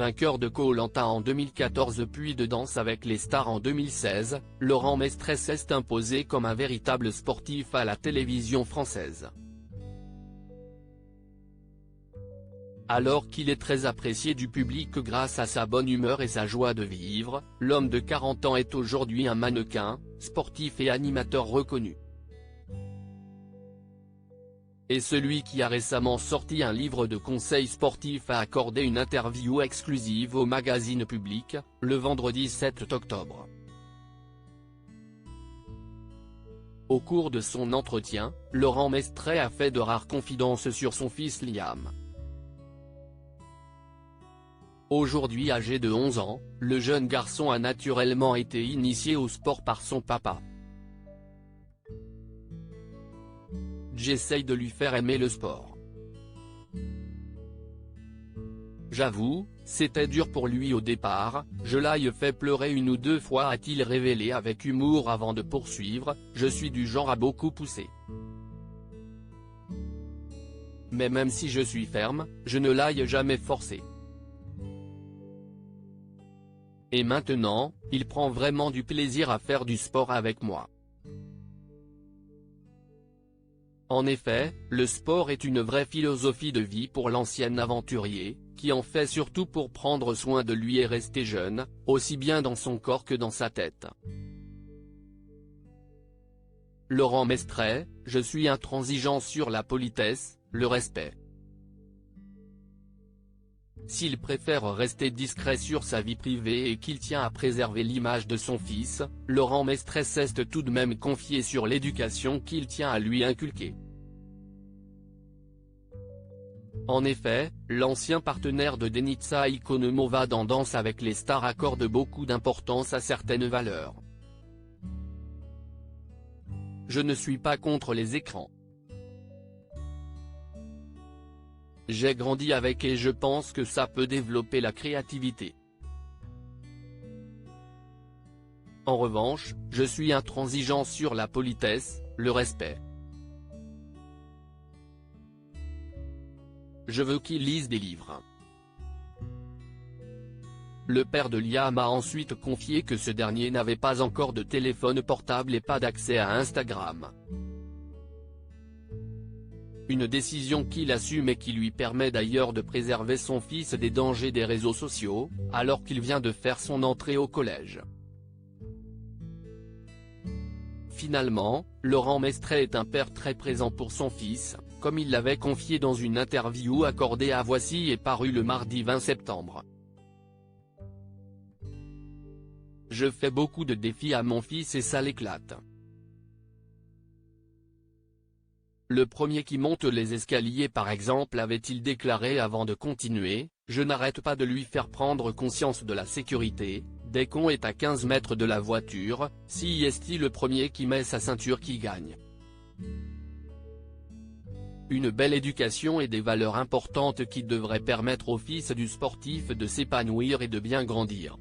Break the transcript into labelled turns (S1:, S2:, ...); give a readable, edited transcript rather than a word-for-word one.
S1: vainqueur de Koh-Lanta en 2014 puis de Danse avec les stars en 2016, Laurent Mestre s'est imposé comme un véritable sportif à la télévision française. Alors qu'il est très apprécié du public grâce à sa bonne humeur et sa joie de vivre, l'homme de 40 ans est aujourd'hui un mannequin, sportif et animateur reconnu. Et celui qui a récemment sorti un livre de conseils sportifs a accordé une interview exclusive au magazine Public, le vendredi 7 octobre. Au cours de son entretien, Laurent Mestre a fait de rares confidences sur son fils Liam. Aujourd'hui âgé de 11 ans, le jeune garçon a naturellement été initié au sport par son papa. J'essaye de lui faire aimer le sport. J'avoue, c'était dur pour lui au départ, je l'ai fait pleurer 1 ou 2 fois a-t-il révélé avec humour avant de poursuivre, je suis du genre à beaucoup pousser. Mais même si je suis ferme, je ne l'ai jamais forcé. Et maintenant, il prend vraiment du plaisir à faire du sport avec moi. En effet, le sport est une vraie philosophie de vie pour l'ancien aventurier, qui en fait surtout pour prendre soin de lui et rester jeune, aussi bien dans son corps que dans sa tête. Laurent Mestre, je suis intransigeant sur la politesse, le respect. S'il préfère rester discret sur sa vie privée et qu'il tient à préserver l'image de son fils, Laurent Mestre s'est tout de même confié sur l'éducation qu'il tient à lui inculquer. En effet, l'ancien partenaire de Denitsa Ikonomova dans Danse avec les stars accorde beaucoup d'importance à certaines valeurs. Je ne suis pas contre les écrans. J'ai grandi avec et je pense que ça peut développer la créativité. En revanche, je suis intransigeant sur la politesse, le respect. Je veux qu'il lise des livres. Le père de Liam a ensuite confié que ce dernier n'avait pas encore de téléphone portable et pas d'accès à Instagram. Une décision qu'il assume et qui lui permet d'ailleurs de préserver son fils des dangers des réseaux sociaux, alors qu'il vient de faire son entrée au collège. Finalement, Laurent Mestre est un père très présent pour son fils, comme il l'avait confié dans une interview accordée à Voici et parue le mardi 20 septembre. Je fais beaucoup de défis à mon fils et ça l'éclate. Le premier qui monte les escaliers par exemple avait-il déclaré avant de continuer, je n'arrête pas de lui faire prendre conscience de la sécurité, dès qu'on est à 15 mètres de la voiture, si est-il le premier qui met sa ceinture qui gagne. Une belle éducation et des valeurs importantes qui devraient permettre au fils du sportif de s'épanouir et de bien grandir.